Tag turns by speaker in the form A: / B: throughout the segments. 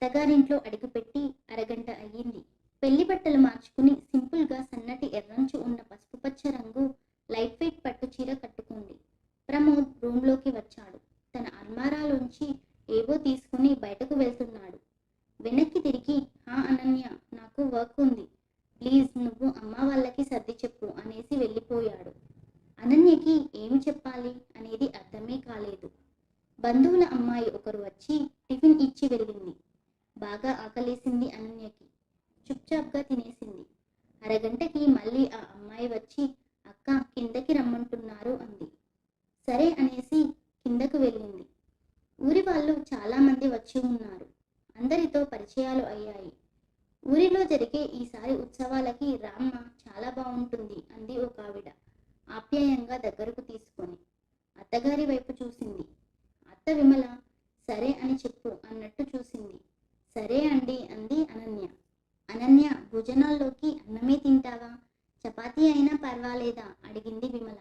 A: అత్తగారింట్లో అడుగుపెట్టి అరగంట అయ్యింది. పెళ్లి బట్టలు మార్చుకుని సింపుల్గా సన్నటి ఎర్రంచు ఉన్న పసుపు పచ్చ రంగు లైట్ వెయిట్ పట్టు చీర కట్టుకుంది. ప్రమోద్ రూంలోకి వచ్చాడు. తన అల్మారాలోంచి ఏవో తీసుకుని బయటకు వెళ్తున్నాడు. వెనక్కి తిరిగి, హా అనన్య, నాకు వర్క్ ఉంది, ప్లీజ్ నువ్వు అమ్మ వాళ్ళకి సర్ది చెప్పు అనేసి వెళ్ళిపోయాడు. అనన్యకి ఏమి చెప్పాలి అనేది అర్థమే కాలేదు. బంధువుల అమ్మాయి ఒకరు వచ్చి టిఫిన్ ఇచ్చి వెళ్ళింది. బాగా ఆకలేసింది అనన్యకి. చుప్చాప్గా తినేసింది. అరగంటకి మళ్ళీ ఆ అమ్మాయి వచ్చి, అక్క కిందకి రమ్మంటున్నారు అంది. సరే అనేసి కిందకు వెళ్ళింది. ఊరి వాళ్ళు చాలా మంది వచ్చి ఉన్నారు. అందరితో పరిచయాలు అయ్యాయి. ఊరిలో జరిగే ఈసారి ఉత్సవాలకి రామ్మ చాలా బాగుంటుంది అంది ఒక ఆవిడ ఆప్యాయంగా దగ్గరకు తీసుకొని. అత్తగారి వైపు చూసింది. అత్త విమల, సరే అని చెప్పు అన్నట్టు చూసింది. సరే అండి అంది అనన్య. అనన్య, భోజనాల్లోకి అన్నమే తింటావా, చపాతీ అయినా పర్వాలేదా అడిగింది విమల.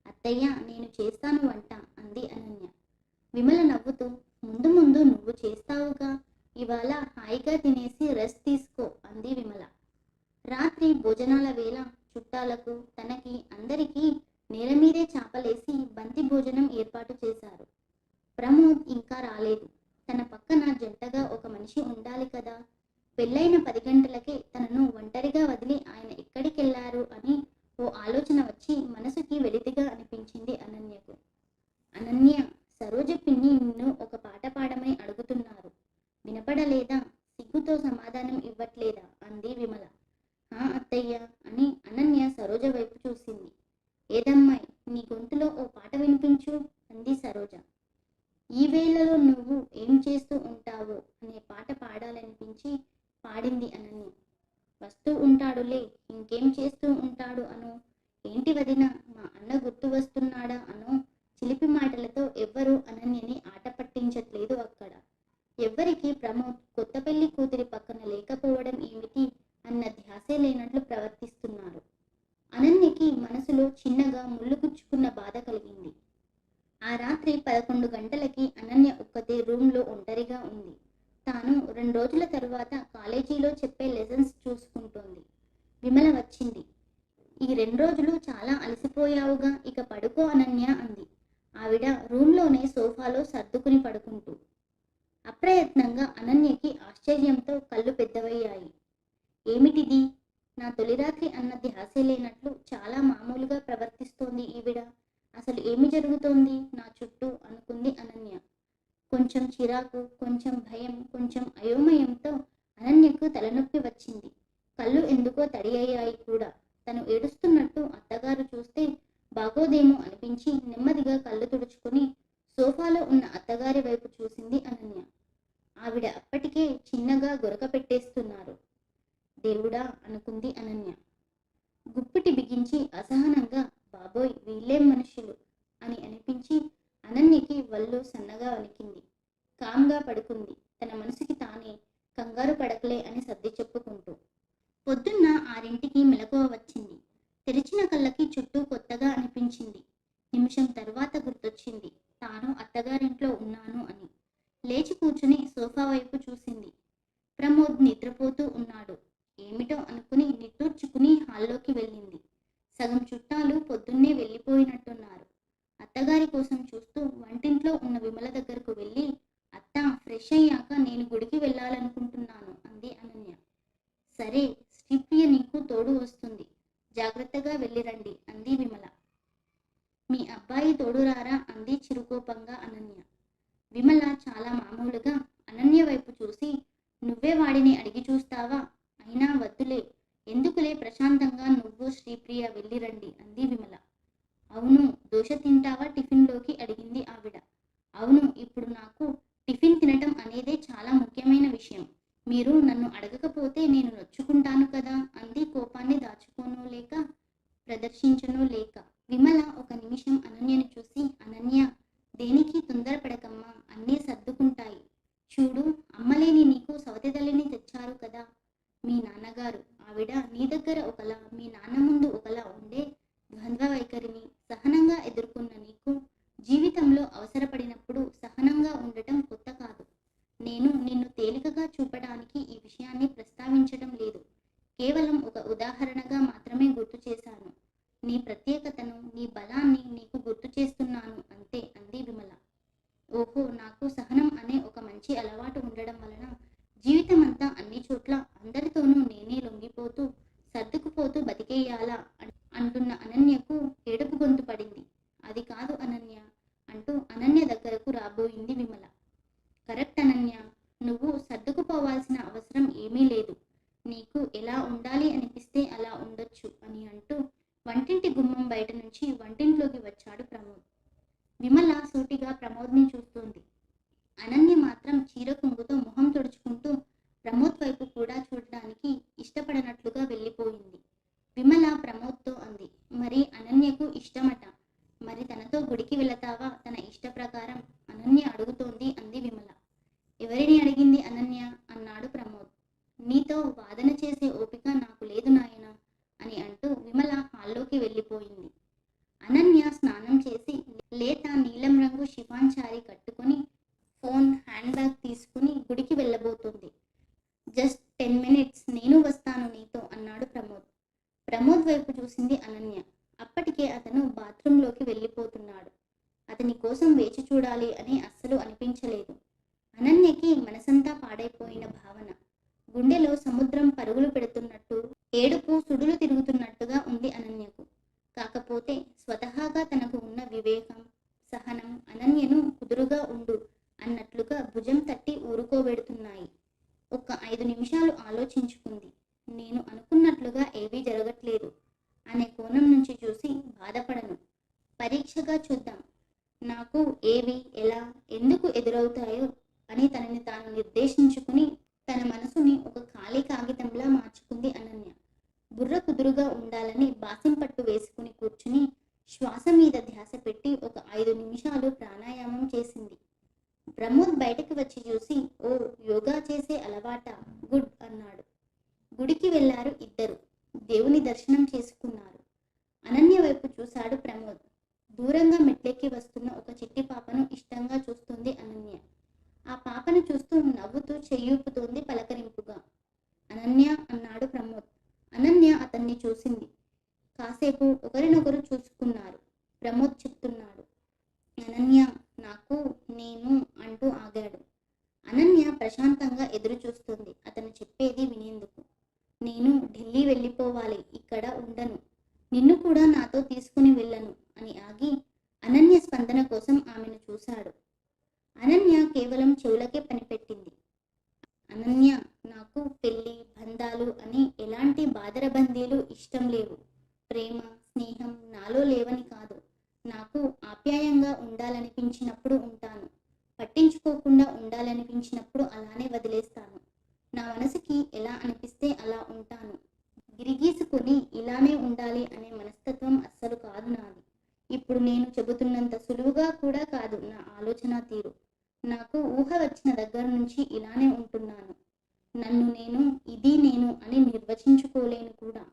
A: అత్తయ్య, నేను చేస్తాను వంట అంది అనన్య. విమల నవ్వుతూ, ముందు ముందు నువ్వు చేస్తావుగా, ఇవాళ హాయిగా తినేసి రెస్ట్ తీసుకో అంది విమల. రాత్రి భోజనాల వేళ చుట్టాలకు తనకి అందరికీ నేల మీదే చాపలేసి బంతి భోజనం ఏర్పాటు చేశారు. ప్రమోద్ ఇంకా రాలేదు. తన పక్కన జంటగా ఒక మనిషి ఉండాలి కదా. పెళ్ళైన 10 గంటలకే తనను ఒంటరిగా వదిలి ఆయన ఎక్కడికెళ్లారు అని ఓ ఆలోచన వచ్చి మనసుకి వెలితిగా అనిపించింది అనన్యకు. అనన్య, సరోజ పిన్ని నిన్ను ఒక పాట పాడమని అడుగుతున్నారు, వినపడలేదా, సిగ్గుతో సమాధానం ఇవ్వట్లేదా అంది విమల. హా అత్తయ్య అని అనన్య సరోజ వైపు చూసింది. ఏదమ్మాయి, నీ గొంతులో ఓ పాట వినిపించు అంది సరోజ. ఈ వేళలో నువ్వు ఏం చేస్తూ ఉంటావో అనే పాట పాడాలనిపించి పాడింది అనన్య. వస్తూ ఉంటాడులే, ఇంకేం చేస్తూ ఉంటాడు అనో, ఏంటి వదిన మా అన్న గుర్తు వస్తున్నాడా అనో చిలిపి మాటలతో ఎవ్వరూ అనన్యని ఆట పట్టించట్లేదు అక్కడ. ఎవ్వరికి ప్రమోద్ కొత్త పెళ్లి కూతురి పక్కన లేకపోవడం ఏమిటి అన్న ధ్యాసే లేనట్లు ప్రవర్తిస్తున్నారు. అనన్యకి మనసులో చిన్నగా ముళ్ళుగుచ్చుకున్న బాధ కలిగింది. ఆ రాత్రి 11 గంటలకి అనన్య ఒక్కతే రూమ్లో ఒంటరిగా ఉంది. తాను 2 రోజుల తరువాత కాలేజీలో చెప్పే లెసన్స్ చూసుకుంటోంది. విమల వచ్చింది. ఈ 2 రోజులు చాలా అలసిపోయావుగా, ఇక పడుకో అనన్య అంది ఆవిడ రూమ్లోనే సోఫాలో సర్దుకుని పడుకుంటూ. అప్రయత్నంగా అనన్యకి ఆశ్చర్యంతో కళ్ళు పెద్దవయ్యాయి. ఏమిటిది, నా తొలి రాత్రి అన్న ధ్యాసే లేనట్లు చాలా మామూలుగా ప్రవర్తిస్తోంది ఈవిడ. అసలు ఏమి జరుగుతోంది నా చుట్టూ అనుకుంది అనన్య. కొంచెం చిరాకు, కొంచెం భయం, కొంచెం అయోమయంతో అనన్యకు తలనొప్పి వచ్చింది. కళ్ళు ఎందుకో తడి అయ్యాయి కూడా. తను ఏడుస్తున్నట్టు అత్తగారు చూస్తే బాగోదేమో అనిపించి నెమ్మదిగా కళ్ళు తుడుచుకుని సోఫాలో ఉన్న అత్తగారి వైపు చూసింది అనన్య. ఆవిడ అప్పటికే చిన్నగా గొరక పెట్టేస్తున్నారు. దేవుడా అనుకుంది అనన్య. గుప్పిటి బిగించి అసహనంగా, బాబోయ్ వీళ్ళేం మనుషులు అని అనిపించి అనన్యకి వళ్ళు సన్నగా వణికింది. కామ్గా పడుకుంది. తన మనసుకి తానే కంగారు పడకలే అని సర్ది చెప్పుకుంటూ. పొద్దున్న 6ంటికి మెలకువ వచ్చింది. తెరిచిన కళ్ళకి చుట్టూ కొత్తగా అనిపించింది. నిమిషం తర్వాత గుర్తొచ్చింది తాను అత్తగారింట్లో ఉన్నాను అని. లేచి కూర్చుని సోఫా వైపు చూసింది. ప్రమోద్ నిద్రపోతూ ఉన్నాడు. ఏమిటో అనుకుని నిట్టూర్చుకుని హాల్లోకి వెళ్ళింది. సగం చుట్టాలు పొద్దున్నే వెళ్ళిపోయినట్టున్నారు. అత్తగారి కోసం చూస్తూ వంటింట్లో ఉన్న విమల దగ్గరకు వెళ్ళి, అత్త, ఫ్రెష్ అయ్యాక నేను గుడికి వెళ్ళాలనుకుంటున్నాను అంది అనన్య. సరే, శ్రీప్రియ నీకు తోడు వస్తుంది, జాగ్రత్తగా వెళ్ళిరండి అంది విమల. మీ అబ్బాయి తోడురారా అంది చిరుకోపంగా అనన్య. విమల చాలా మామూలుగా అనన్య వైపు చూసి, నువ్వే వాడిని అడిగి చూస్తావా, అయినా వద్దులే, ఎందుకులే, ప్రశాంతంగా నువ్వు శ్రీప్రియ వెళ్ళిరండి అంది విమల. అవును, దోశ తింటావా టిఫిన్లోకి అడిగింది ఆవిడ. అవును, ఇప్పుడు నాకు టిఫిన్ తినటం అనేదే చాలా ముఖ్యమైన విషయం. మీరు నన్ను అడగకపోతే నేను నొచ్చుకుంటాను కదా అంది కోపాన్ని దాచుకోనూ లేక ప్రదర్శించనూ లేక. విమల ఒక నిమిషం అనన్యను చూసి, అనన్య, దేనికి తొందరపడకమ్మా, అన్నీ సర్దుకుంటాయి. చూడు, అమ్మలేని నీకు సవతి తల్లిని తెచ్చారు కదా మీ నాన్నగారు. ఆవిడ నీ దగ్గర ఒకలా, మీ నాన్న ముందు ఒకలా ఉండే ద్వంద్వ వైఖరిని సహనంగా ఎదుర్కొన్న నీకు జీవితంలో అవసరపడినప్పుడు సహనంగా ఉండటం కొత్త కాదు. నేను నిన్ను తేలికగా చూపడానికి ఈ విషయాన్ని ప్రస్తావించడం లేదు. కేవలం ఒక ఉదాహరణగా మాత్రమే గుర్తు చేశాను. నీ ప్రత్యేకతను, నీ బలాన్ని నీకు గుర్తు చేస్తున్నాను అంతే అంది విమల. ఓహో, నాకు సహనం అనే ఒక మంచి అలవాటు ఉండడం వలన జీవితమంతా అన్ని చోట్ల అందరితోనూ నేనే లొంగిపోతూ సర్దుకుపోతూ బతికేయాలా అంటున్న అనన్యకు ఏడుపు గొంతు పడింది. అది కాదు అనన్య అంటూ అనన్య దగ్గరకు రాబోయింది విమల. కరెక్ట్ అనన్య, నువ్వు సర్దుకుపోవాల్సిన అవసరం ఏమీ లేదు. నీకు ఎలా ఉండాలి అనిపిస్తే అలా ఉండొచ్చు అని అంటూ వంటింటి గుమ్మం బయట నుంచి వంటింట్లోకి వచ్చాడు ప్రమోద్. విమల సూటిగా ప్రమోద్ని చూస్తుంది. అనన్య మాత్రం చీర కొంగుతో మొహం తుడుచుకుంటూ ప్రమోద్ వైపు కూడా చూడడానికి ఇష్టపడనట్లుగా వెళ్ళిపోయింది. విమల ప్రమోద్తో అంది, మరి అనన్యకు ఇష్టమట, మరి తనతో గుడికి వెళతావా తన ఇష్ట ప్రకారం అనన్య అడుగుతోంది అంది విమల. ఎవరిని అడిగింది అనన్య అన్నాడు ప్రమోద్. నీతో వాదన చేసే ఓపిక నాకు లేదు నాయనా అని అంటూ విమల హాల్లోకి వెళ్ళిపోయింది. అనన్య స్నానం చేసి లేత నీలం రంగు షిఫాన్ శారీ కట్టుకుని ఫోన్, హ్యాండ్ బ్యాగ్ తీసుకుని గుడికి వెళ్ళబోతుంది. జస్ట్ 10 minutes, నేను వస్తాను నీతో అన్నాడు ప్రమోద్. ప్రమోద్ వైపు చూసింది అనన్య. అప్పటికే అతను బాత్రూంలోకి వెళ్ళిపోతున్నాడు. అతని కోసం వేచి చూడాలి అని అస్సలు అనిపించలేదు. అనన్యకి మనసంతా పాడైపోయిన భావన. గుండెలో సముద్రం పరుగులు పెడుతున్నట్టు, ఏడుపు సుడులు తిరుగుతున్నట్టుగా ఉంది అనన్యకు. కాకపోతే స్వతహాగా తనకు ఉన్న వివేకం, సహనం అనన్యను కుదురుగా ఉండు అన్నట్లుగా భుజం తట్టి ఊరుకోబెడుతున్నాయి. ఒక్క 5 నిమిషాలు ఆలోచించుకుంది. నేను అనుకున్నట్లుగా ఏవీ జరగట్లేదు అనే కోణం నుంచి చూసి బాధపడను. పరీక్షగా చూద్దాం. నాకు ఏవి, ఎలా, ఎందుకు ఎదురవుతాయో అని తనని తాను నిర్దేశించుకుని తన మనసుని ఒక ఖాళీ కాగితంలా మార్చుకుంది అనన్య. బుర్ర కుదురుగా ఉండాలని బాసింపట్టు వేసుకుని కూర్చుని శ్వాస మీద ధ్యాస పెట్టి ఒక 5 నిమిషాలు ప్రాణాయామం చేసింది. ప్రమోద్ బయటకు వచ్చి చూసి, ఓ, యోగా చేసే అలవాట, గుడ్ అన్నాడు. గుడికి వెళ్లారు ఇద్దరు. దేవుని దర్శనం చేసుకున్నారు. అనన్య వైపు చూశాడు ప్రమోద్. దూరంగా మెట్లెక్కి వస్తున్న ఒక చిట్టి పాపను ఇష్టంగా చూస్తుంది అనన్య. ఆ పాపను చూస్తూ నవ్వుతూ చెయ్యూపుతోంది పలకరింపుగా. అనన్య అన్నాడు ప్రమోద్. అనన్య అతన్ని చూసింది. కాసేపు ఒకరినొకరు చూసుకున్నారు. ప్రమోద్ చెప్తున్నాడు, అనన్య, నాకు, నేను అంటూ ఆగాడు. అనన్య ప్రశాంతంగా ఎదురు చూస్తుంది అతను చెప్పేది వినేందుకు. నేను ఢిల్లీ వెళ్ళిపోవాలి, ఇక్కడ ఉండను, నిన్ను కూడా నాతో తీసుకుని వెళ్ళను అని ఆగి అనన్య స్పందన కోసం ఆమెను చూశాడు. అనన్య కేవలం చెవులకే పనిపెట్టింది. అనన్య, నాకు పెళ్లి, బంధాలు అని ఎలాంటి బాదరబందీలు ఇష్టం లేవు. ప్రేమ, స్నేహం నాలో లేవని కాదు. నాకు ఆప్యాయంగా ఉండాలనిపించినప్పుడు ఉంటాను, పట్టించుకోకుండా ఉండాలనిపించినప్పుడు అలానే వదిలేస్తాను. నా మనసుకి ఎలా అనిపిస్తే అలా ఉంటాను. గిరిగీసుకొని ఇలానే ఉండాలి అనే మనస్తత్వం అస్సలు కాదు నాది. ఇప్పుడు నేను చెబుతున్నంత సులువుగా కూడా కాదు నా ఆలోచన తీరు. నాకు ఊహ వచ్చిన దగ్గర నుంచి ఇలానే ఉంటున్నాను. నన్ను నేను, ఇది నేను అని నిర్వచించుకోలేను కూడా.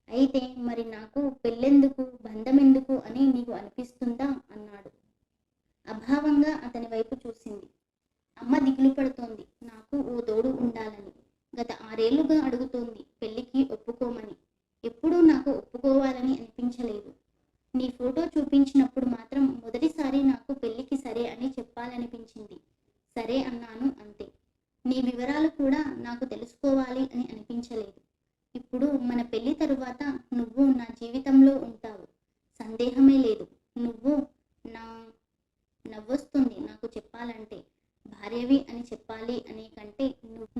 A: అయితే మరి నాకు పెళ్ళెందుకు, బంధమెందుకు అని నీకు అనిపిస్తుందా అన్నాడు. అభావంగా అతని వైపు చూసింది. అమ్మ దిగులు పడుతోంది, నాకు ఓ తోడు ఉండాలని. గత 6 ఏళ్లుగా అడుగుతోంది పెళ్లికి ఒప్పుకోమని. ఎప్పుడూ నాకు ఒప్పుకోవాలని అనిపించలేదు. నీ ఫోటో చూపించినప్పుడు మాత్రం మొదటిసారి నాకు పెళ్లికి సరే అని చెప్పాలనిపించింది. సరే అన్నాను అంతే. నీ వివరాలు కూడా నాకు తెలుసుకోవాలి అని అనిపించలేదు. ఇప్పుడు మన పెళ్లి తరువాత నువ్వు నా జీవితంలో ఉంటావు, సందేహమే లేదు. నువ్వు నా నవ్వొస్తుంది నాకు చెప్పాలంటే. భార్యవి అని చెప్పాలి అనే కంటే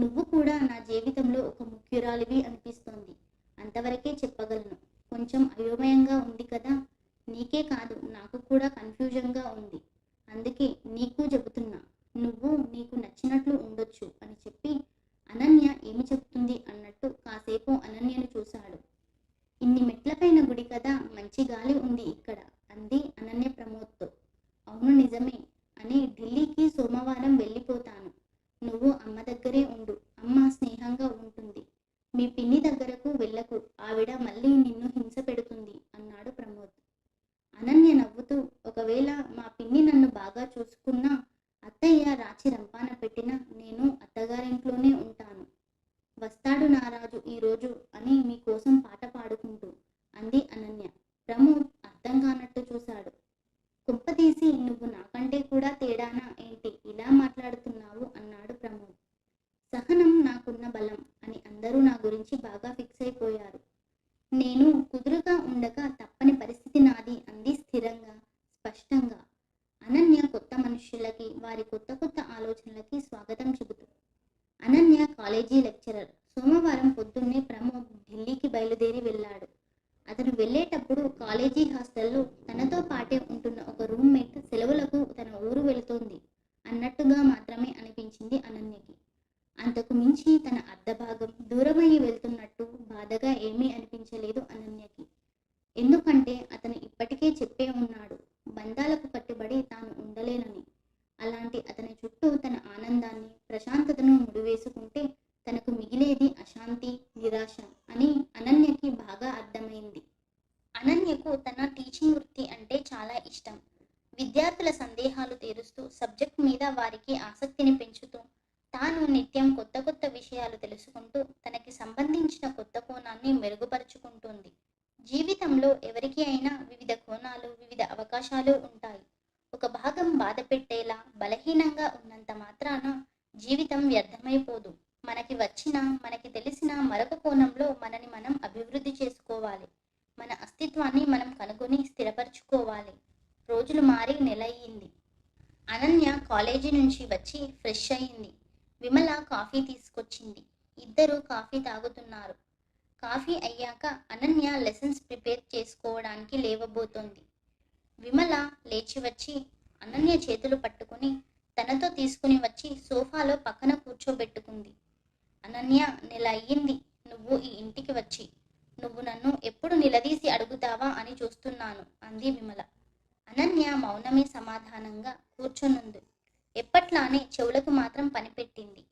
A: నువ్వు కూడా నా జీవితంలో ఒక ముఖ్యురాలివి అనిపిస్తోంది. అంతవరకే చెప్పగలను. కొంచెం అయోమయంగా ఉంది కదా. నీకే కాదు, నాకు కూడా కన్ఫ్యూజన్గా ఉంది. అందుకే నీకు చెబుతున్నా. నువ్వు నీకు నచ్చినట్లు ఉండొచ్చు అని చెప్పి అనన్య ఏమి చెప్తుంది అన్నట్టు కాసేపు అనన్యను చూశాడు. ఇన్ని మెట్లపైన గుడి కదా, మంచి గాలి ఉంది ఇక్కడ అంది అనన్య ప్రమోద్తో. అవును నిజమే అని, ఢిల్లీకి సోమవారం వెళ్ళిపోతాను. నువ్వు అమ్మ దగ్గరే ఉండు, అమ్మ స్నేహంగా ఉంటుంది. మీ పిన్ని దగ్గరకు వెళ్ళకు, ఆవిడ మళ్ళీ నిన్ను హింస పెడుతుంది అన్నాడు ప్రమోద్. అనన్య నవ్వుతూ, ఒకవేళ మా పిన్ని నన్ను బాగా చూసుకున్నా, అత్తయ్య రాచి రంపాన పెట్టినా నేను అత్తగారి కాలేజీ లెక్చరర్. సోమవారం పొద్దున్నే ప్రమోద్ ఢిల్లీకి బయలుదేరి వెళ్ళాడు. అతను వెళ్ళేటప్పుడు కాలేజీ హాస్టల్లో తనతో పాటే ఉంటున్న ఒక రూమ్మేట్ సెలవులకు తన ఊరు వెళుతోంది అన్నట్టుగా మాత్రమే అనిపించింది అనన్యకి. అంతకు మించి తన అర్ధభాగం దూరమయ్యి వెళ్తున్నట్టు బాధగా ఏమీ అనిపించలేదు అనన్యకి. ఎందుకంటే అతను ఇప్పటికే చెప్పే ఉన్నాడు, బంధాలకు కట్టుబడి తాను ఉండలేనని. అలాంటి అతని చుట్టూ తన ఆనందాన్ని, ప్రశాంతతను ముడివేసుకుంటే తనకు మిగిలేది అశాంతి, నిరాశ అని అనన్యకి బాగా అర్థమైంది. అనన్యకు తన టీచింగ్ వృత్తి అంటే చాలా ఇష్టం. విద్యార్థుల సందేహాలు తీరుస్తూ, సబ్జెక్ట్ మీద వారికి ఆసక్తిని పెంచుతూ, తాను నిత్యం కొత్త కొత్త విషయాలు తెలుసుకుంటూ తనకి సంబంధించిన కొత్త కోణాన్ని మెరుగుపరుచుకుంటుంది. జీవితంలో ఎవరికి అయినా వివిధ కోణాలు, వివిధ అవకాశాలు ఉంటాయి. ఒక భాగం బాధ పెట్టేలా, బలహీనంగా ఉన్నంత మాత్రాన జీవితం వ్యర్థమైపోదు. మనకి వచ్చిన, మనకి తెలిసిన మరొక కోణంలో మనని మనం అభివృద్ధి చేసుకోవాలి. మన అస్తిత్వాన్ని మనం కనుగొని స్థిరపరచుకోవాలి. రోజులు మారి నెల అయ్యింది. అనన్య కాలేజీ నుంచి వచ్చి ఫ్రెష్ అయ్యింది. విమల కాఫీ తీసుకొచ్చింది. ఇద్దరు కాఫీ తాగుతున్నారు. కాఫీ అయ్యాక అనన్య లెసన్స్ ప్రిపేర్ చేసుకోవడానికి లేవబోతోంది. విమల లేచి వచ్చి అనన్య చేతులు పట్టుకుని తనతో తీసుకుని వచ్చి సోఫాలో పక్కన కూర్చోబెట్టుకుంది. అనన్య, నెల అయ్యింది నువ్వు ఈ ఇంటికి వచ్చి. నువ్వు నన్ను ఎప్పుడు నిలదీసి అడుగుతావా అని చూస్తున్నాను అంది విమల. అనన్య మౌనమే సమాధానంగా కూర్చొనుంది. ఎప్పట్లానే చెవులకు మాత్రం పనిపెట్టింది.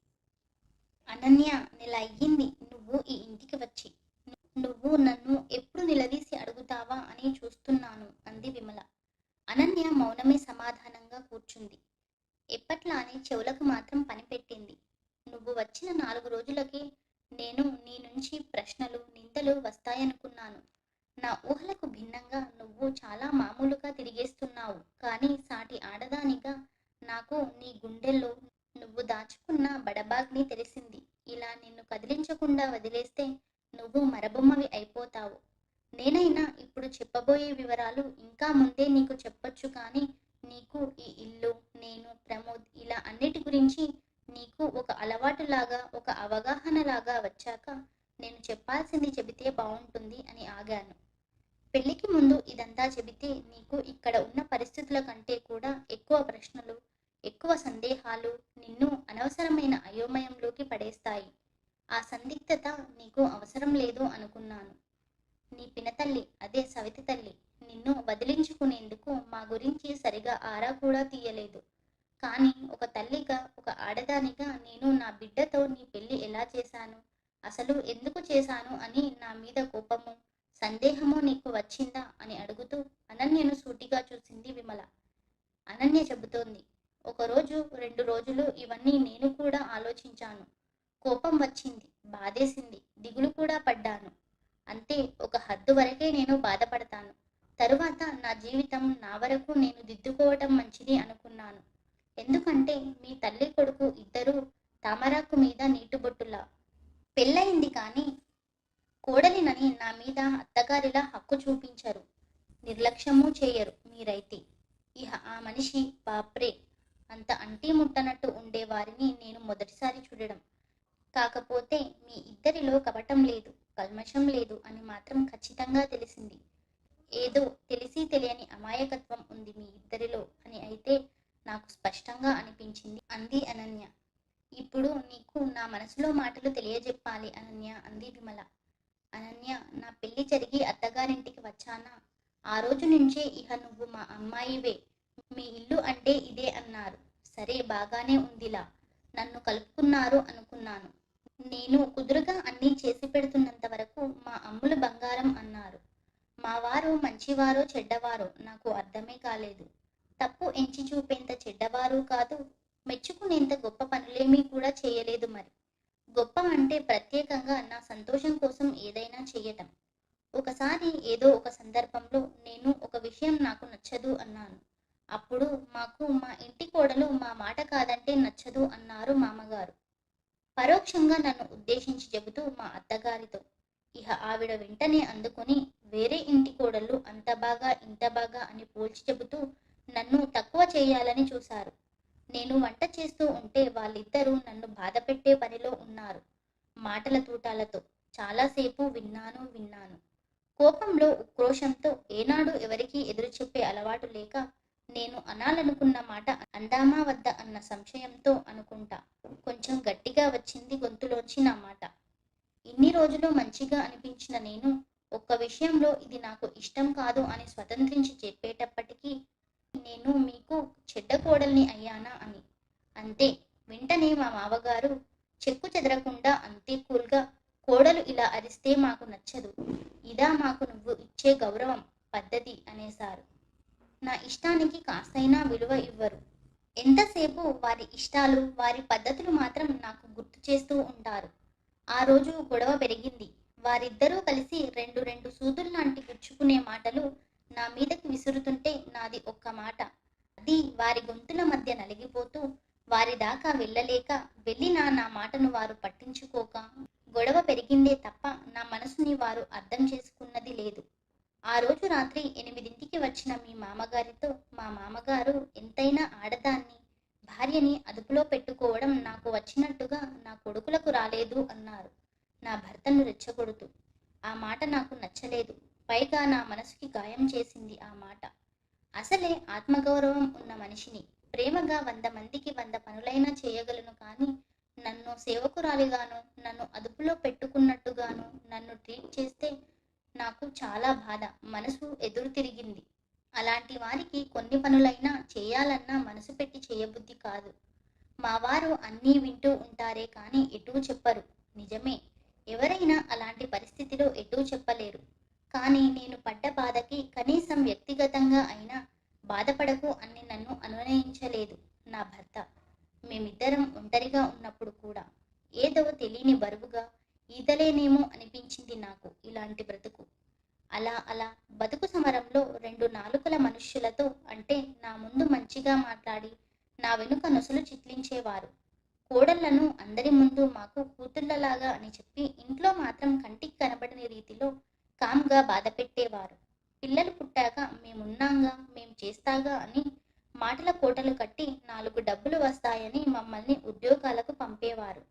A: అనన్య, నెల అయ్యింది నువ్వు ఈ ఇంటికి వచ్చి. నువ్వు నన్ను ఎప్పుడు నిలదీసి అడుగుతావా అని చూస్తున్నాను అంది విమల. అనన్య మౌనమే సమాధానంగా కూర్చుంది. ఎప్పట్లానే చెవులకు మాత్రం పనిపెట్టింది. నువ్వు వచ్చిన 4 రోజులకి నేను నీ నుంచి ప్రశ్నలు, నిందలు వస్తాయనుకున్నాను. నా ఊహలకు భిన్నంగా నువ్వు చాలా మామూలుగా తిరిగేస్తున్నావు. కానీ సాటి ఆడదానిగా నాకు నీ గుండెల్లో నువ్వు దాచుకున్న బడబాగ్ని తెలిసింది. ఇలా నిన్ను కదిలించకుండా వదిలేస్తే నువ్వు మరబొమ్మవి అయిపోతావు. నేనైనా ఇప్పుడు చెప్పబోయే వివరాలు ఇంకా ముందే నీకు చెప్పొచ్చు, కానీ నీకు ఈ ఇల్లు, నేను, ప్రమోద్ ఇలా అన్నిటి గురించి నీకు ఒక అలవాటులాగా, ఒక అవగాహనలాగా వచ్చాక నేను చెప్పాల్సింది చెబితే బాగుంటుంది అని ఆగాను. పెళ్లికి ముందు ఇదంతా చెబితే నీకు ఇక్కడ ఉన్న పరిస్థితుల కంటే కూడా ఎక్కువ ప్రశ్నలు, ఎక్కువ సందేహాలు నిన్ను అనవసరమైన అయోమయంలోకి పడేస్తాయి. ఆ సందిగ్ధత నీకు అవసరం లేదు అనుకున్నాను. నీ పినతల్లి, అదే సవితి తల్లి, నిన్ను వదిలించుకునేందుకు మా గురించి సరిగా ఆరా కూడా తీయలేదు. కానీ ఒక తల్లిగా, ఒక ఆడదానిగా నేను నా బిడ్డతో నీ పెళ్లి ఎలా చేశాను, అసలు ఎందుకు చేశాను అని నా మీద కోపము, సందేహము నీకు వచ్చిందా అని అడుగుతూ అనన్యను సూటిగా చూసింది విమల. అనన్య చెబుతోంది, 1 రోజు 2 రోజులు ఇవన్నీ నేను కూడా ఆలోచించాను. కోపం వచ్చింది, బాధేసింది, దిగులు కూడా పడ్డాను. అంతే, ఒక హద్దు వరకే నేను బాధపడతాను. తరువాత నా జీవితం నా వరకు నేను దిద్దుకోవటం మంచిది అనుకున్నాను. ఎందుకంటే మీ తల్లి కొడుకు ఇద్దరూ తామరాకు మీద నీటిబొట్టులా. పెళ్ళయింది కానీ కోడలినని నా మీద అత్తగారిలా హక్కు చూపించరు, నిర్లక్ష్యము చేయరు మీరైతే. ఇహ ఆ మనిషి బాప్రే, అంత అంటీ ముట్టనట్టు ఉండేవారిని నేను మొదటిసారి చూడడం. కాకపోతే మీ ఇద్దరిలో కపటం లేదు, కల్మషం లేదు అని మాత్రం ఖచ్చితంగా తెలిసింది. ఏదో తెలిసి తెలియని అమాయకత్వం ఉంది మీ ఇద్దరిలో అని అయితే నాకు స్పష్టంగా అనిపించింది అంది అనన్య. ఇప్పుడు నీకు నా మనసులో మాటలు తెలియజెప్పాలి అనన్య అంది విమల. అనన్య, నా పెళ్లి జరిగి అత్తగారింటికి వచ్చానా ఆ రోజు నుంచే ఇహ నువ్వు మా అమ్మాయివే, మీ ఇల్లు అంటే ఇదే అన్నారు. సరే, బాగానే ఉందిలా, నన్ను కలుపుకున్నారు అనుకున్నాను. నేను కుదురుగా అన్నీ చేసి పెడుతున్నంత వరకు మా అమ్ములు బంగారం అన్నారు. మా వారు మంచివారో చెడ్డవారో నాకు అర్థమే కాలేదు. తప్పు ఎంచి చూపేంత చెడ్డవారు కాదు, మెచ్చుకునేంత గొప్ప పనులేమీ కూడా చేయలేదు. మరి గొప్ప అంటే ప్రత్యేకంగా నా సంతోషం కోసం ఏదైనా చేయటం. ఒకసారి ఏదో ఒక సందర్భంలో నేను ఒక విషయం నాకు నచ్చదు అన్నాను. అప్పుడు మాకు మా ఇంటి కోడలు మా మాట కాదంటే నచ్చదు అన్నారు మామగారు. పరోక్షంగా నన్ను ఉద్దేశించి చెబుతూ మా అత్తగారితో. ఇహ ఆవిడ వెంటనే అందుకొని వేరే ఇంటి కోడళ్ళు అంత బాగా ఇంత బాగా అని పోల్చి చెబుతూ నన్ను తక్కువ చేయాలని చూశారు. నేను వంట చేస్తూ ఉంటే వాళ్ళిద్దరూ నన్ను బాధ పెట్టే పనిలో ఉన్నారు. మాటల తూటాలతో. చాలాసేపు విన్నాను. కోపంలో, ఉక్రోషంతో ఏనాడు ఎవరికీ ఎదురు చెప్పే అలవాటు లేక, నేను అనాలనుకున్న మాట అందామా వద్దా అన్న సంశయంతో అనుకుంటా కొంచెం గట్టిగా వచ్చింది గొంతులోంచి నా మాట. ఇన్ని రోజులు మంచిగా అనిపించిన నేను ఒక్క విషయంలో ఇది నాకు ఇష్టం కాదు అని స్వతంత్రించి చెప్పేటప్పటికీ నేను మీకు చెడ్డ కోడల్ని అయ్యానా అని. అంతే. వెంటనే మా మావగారు చెక్కు చెదరకుండా అంతే కూల్గా, కోడలు ఇలా అరిస్తే మాకు నచ్చదు. ఇదా మాకు నువ్వు ఇచ్చే గౌరవం, పద్ధతి అనేశారు. నా ఇష్టానికి కాస్తైనా విలువ ఇవ్వరు. ఎంతసేపు వారి ఇష్టాలు, వారి పద్ధతులు మాత్రం నాకు గుర్తు చేస్తూ ఉంటారు. ఆ రోజు గొడవ పెరిగింది. వారిద్దరూ కలిసి రెండు రెండు సూదుల్లాంటి గుచ్చుకునే మాటలు నా మీదకి విసురుతుంటే నాది ఒక్క మాట. అది వారి గొంతుల మధ్య నలిగిపోతూ వారి దాకా వెళ్ళలేక, వెళ్ళినా నా మాటను వారు పట్టించుకోక గొడవ పెరిగిందే తప్ప నా మనసుని వారు అర్థం చేసుకున్నది లేదు. ఆ రోజు రాత్రి 8ంటికి వచ్చిన మీ మామగారితో మా మామగారు ఎంతైనా ఆడదాన్ని, భార్యని అదుపులో పెట్టుకోవడం నాకు వచ్చినట్టుగా నా కొడుకులకు రాలేదు అన్నారు నా భర్తను రెచ్చగొడుతూ. ఆ మాట నాకు నచ్చలేదు. పైగా నా మనసుకి గాయం చేసింది ఆ మాట. అసలే ఆత్మగౌరవం ఉన్న మనిషిని. ప్రేమగా 100 మందికి 100 పనులైనా చేయగలను, కానీ నన్ను సేవకురాలిగాను, నన్ను అదుపులో పెట్టుకున్నట్టుగాను నన్ను ట్రీట్ చేస్తే నాకు చాలా బాధ. మనసు ఎదురు తిరిగింది. అలాంటి వారికి కొన్ని పనులైనా చేయాలన్నా మనసు పెట్టి చేయబుద్ధి కాదు. మా వారు అన్నీ వింటూ ఉంటారే కానీ ఎటూ చెప్పరు. నిజమే, ఎవరైనా అలాంటి పరిస్థితిలో ఎటూ చెప్పలేరు. కానీ నేను పడ్డ బాధకి కనీసం వ్యక్తిగతంగా అయినా బాధపడకు అని నన్ను అనునయించలేదు నా భర్త. మేమిద్దరం ఒంటరిగా ఉన్నప్పుడు కూడా ఏదో తెలియని బరువుగా, ఈదలేనేమో అనిపించింది నాకు ఇలాంటి బ్రతుకు. అలా బతుకు సమరంలో 2 నాలుకల మనుష్యులతో, అంటే నా ముందు మంచిగా మాట్లాడి నా వెనుక నొసలు చిట్లించేవారు. కోడళ్లను అందరి ముందు మాకు కూతుళ్ళలాగా అని చెప్పి ఇంట్లో మాత్రం కంటికి కనబడని రీతిలో కామ్గా బాధ పెట్టేవారు. పిల్లలు పుట్టాక మేమున్నాంగా, మేం చేస్తాగా అని మాటల కోటలు కట్టి 4 డబ్బులు వస్తాయని మమ్మల్ని ఉద్యోగాలకు పంపేవారు.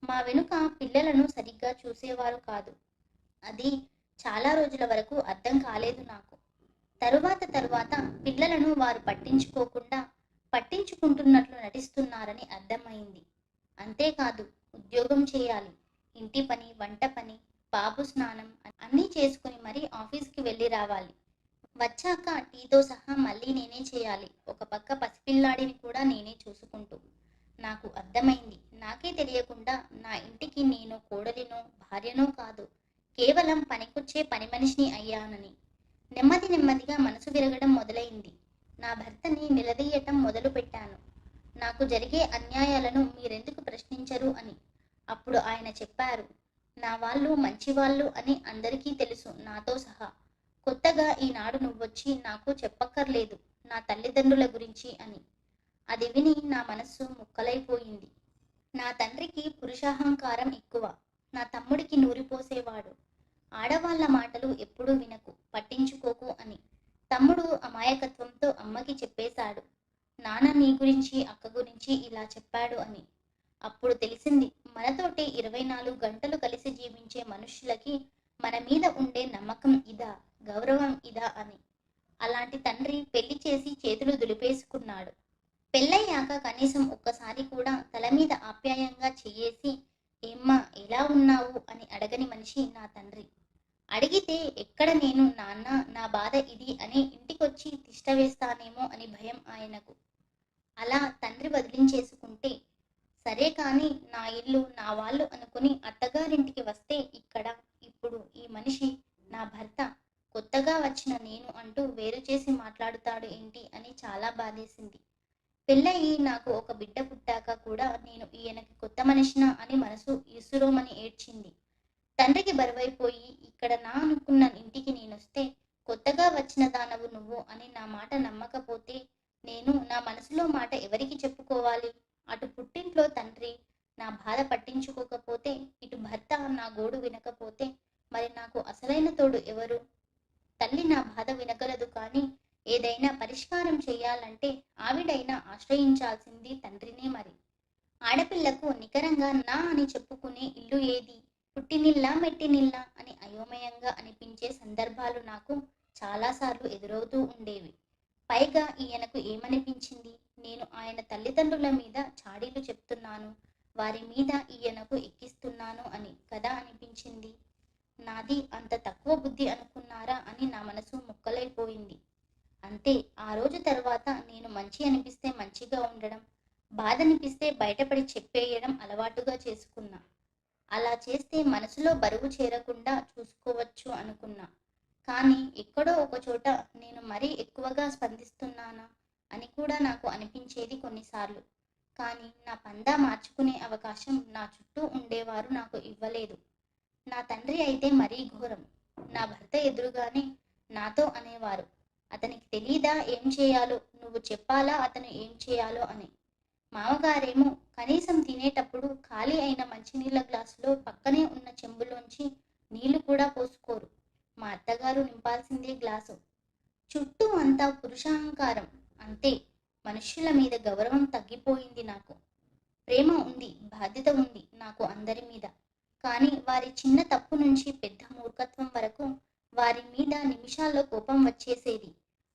A: మా వెనుక పిల్లలను సరిగ్గా చూసేవారు కాదు. అది చాలా రోజుల వరకు అర్థం కాలేదు నాకు. తరువాత పిల్లలను వారు పట్టించుకోకుండా పట్టించుకుంటున్నట్లు నటిస్తున్నారని అర్థమైంది. అంతేకాదు, ఉద్యోగం చేయాలి, ఇంటి పని, వంట పని, బాబు స్నానం అన్నీ చేసుకుని మరీ ఆఫీస్కి వెళ్ళి రావాలి. వచ్చాక టీతో సహా మళ్ళీ నేనే చేయాలి. ఒక పక్క పసిపిల్లాడిని కూడా నేనే చూసుకుంటూ. నాకు అర్థమైంది. నాకే తెలియకుండా నా ఇంటికి నేను కోడలినో భార్యనో కాదు, కేవలం పనికొచ్చే పని మనిషిని అయ్యానని. నెమ్మదిగా మనసు విరగడం మొదలైంది. నా భర్తని నిలదీయటం మొదలు పెట్టాను. నాకు జరిగే అన్యాయాలను మీరెందుకు ప్రశ్నించరు అని. అప్పుడు ఆయన చెప్పారు, నా వాళ్ళు మంచివాళ్ళు అని అందరికీ తెలుసు, నాతో సహా. కొత్తగా ఈనాడు నువ్వొచ్చి నాకు చెప్పక్కర్లేదు నా తల్లిదండ్రుల గురించి అని. అది విని నా మనస్సు ముక్కలైపోయింది. నా తండ్రికి పురుషాహంకారం ఎక్కువ. నా తమ్ముడికి నూరిపోసేవాడు. ఆడవాళ్ల మాటలు ఎప్పుడూ వినకు, పట్టించుకోకు అని. తమ్ముడు అమాయకత్వంతో అమ్మకి చెప్పేశాడు, నాన్న నీ గురించి, అక్క గురించి ఇలా చెప్పాడు అని. అప్పుడు తెలిసింది, మనతోటి 24 గంటలు కలిసి జీవించే మనుష్యులకి మన మీద ఉండే నమ్మకం ఇదా, గౌరవం ఇదా అని. అలాంటి తండ్రి పెళ్లి చేసి చేతులు దులిపేసుకున్నాడు. పెళ్ళయ్యాక కనీసం ఒక్కసారి కూడా తల మీద ఆప్యాయంగా చెయ్యేసి ఏమ్మా ఎలా ఉన్నావు అని అడగని మనిషి నా తండ్రి. అడిగితే ఎక్కడ నేను నాన్న నా బాధ ఇది అని ఇంటికొచ్చి తిష్ట వేస్తానేమో అని భయం ఆయనకు. అలా తండ్రి వదిలించేసుకుంటే సరే, కానీ నా ఇల్లు నా వాళ్ళు అనుకుని అత్తగారింటికి వస్తే ఇక్కడ ఇప్పుడు ఈ మనిషి నా భర్త, కొత్తగా వచ్చిన నేను అంటూ వేరు చేసి మాట్లాడుతాడు ఏంటి అని చాలా బాధేసింది. పెళ్ళయి నాకు ఒక బిడ్డ పుట్టాక కూడా నేను ఈయనకి కొత్త మనిషినా అని మనసు ఇసురోమని ఏడ్చింది. తండ్రికి బరువైపోయి ఇక్కడ నా అనుకున్న ఇంటికి నేనొస్తే కొత్తగా వచ్చిన దానవు నువ్వు అని నా మాట నమ్మకపోతే నేను నా మనసులో మాట ఎవరికి చెప్పుకోవాలి? అటు పుట్టింట్లో తండ్రి నా బాధ పట్టించుకోకపోతే, ఇటు భర్త నా గోడు వినకపోతే మరి నాకు అసలైన తోడు ఎవరు? తల్లి నా బాధ వినగలదు, కానీ ఏదైనా పరిష్కారం చేయాలంటే ఆవిడైనా ఆశ్రయించాల్సింది తండ్రినే మరి. ఆడపిల్లకు నికరంగా నా అని చెప్పుకునే ఇల్లు ఏది? పుట్టినిల్లా మెట్టినిల్లా అని అయోమయంగా అనిపించే సందర్భాలు నాకు చాలాసార్లు ఎదురవుతూ ఉండేవి. పైగా ఈయనకు ఏమనిపించింది? నేను ఆయన తల్లిదండ్రుల మీద చాడీలు చెప్తున్నాను, వారి మీద ఈయనకు ఎక్కిస్తున్నాను అని కదా అనిపించింది. నాది అంత తక్కువ బుద్ధి అనుకున్నారా అని నా మనసు ముక్కలైపోయింది. అంతే. ఆ రోజు తర్వాత నేను మంచి అనిపిస్తే మంచిగా ఉండడం, బాధ అనిపిస్తే బయటపడి చెప్పేయడం అలవాటుగా చేసుకున్నా. అలా చేస్తే మనసులో బరువు చేరకుండా చూసుకోవచ్చు అనుకున్నా. కానీ ఎక్కడో ఒకచోట నేను మరీ ఎక్కువగా స్పందిస్తున్నానా అని కూడా నాకు అనిపించేది కొన్నిసార్లు. కానీ నా పందా మార్చుకునే అవకాశం నా చుట్టూ ఉండేవారు నాకు ఇవ్వలేదు. నా తండ్రి అయితే మరీ ఘోరం. నా భర్త ఎదురుగానే నాతో అనేవారు, అతనికి తెలీదా ఏం చేయాలో, నువ్వు చెప్పాలా అతను ఏం చేయాలో అని. మామగారేమో కనీసం తినేటప్పుడు ఖాళీ అయిన మంచినీళ్ళ గ్లాసులో పక్కనే ఉన్న చెంబులోంచి నీళ్లు కూడా పోసుకోరు. మా అత్తగారు నింపాల్సిందే గ్లాసు. చుట్టూ అంతా పురుషాహంకారం. అంతే. మనుష్యుల మీద గౌరవం తగ్గిపోయింది నాకు. ప్రేమ ఉంది, బాధ్యత ఉంది నాకు అందరి మీద. కానీ వారి చిన్న తప్పు నుంచి పెద్ద మూర్ఖత్వం వరకు వారి మీద నిమిషాల్లో కోపం వచ్చేసేది.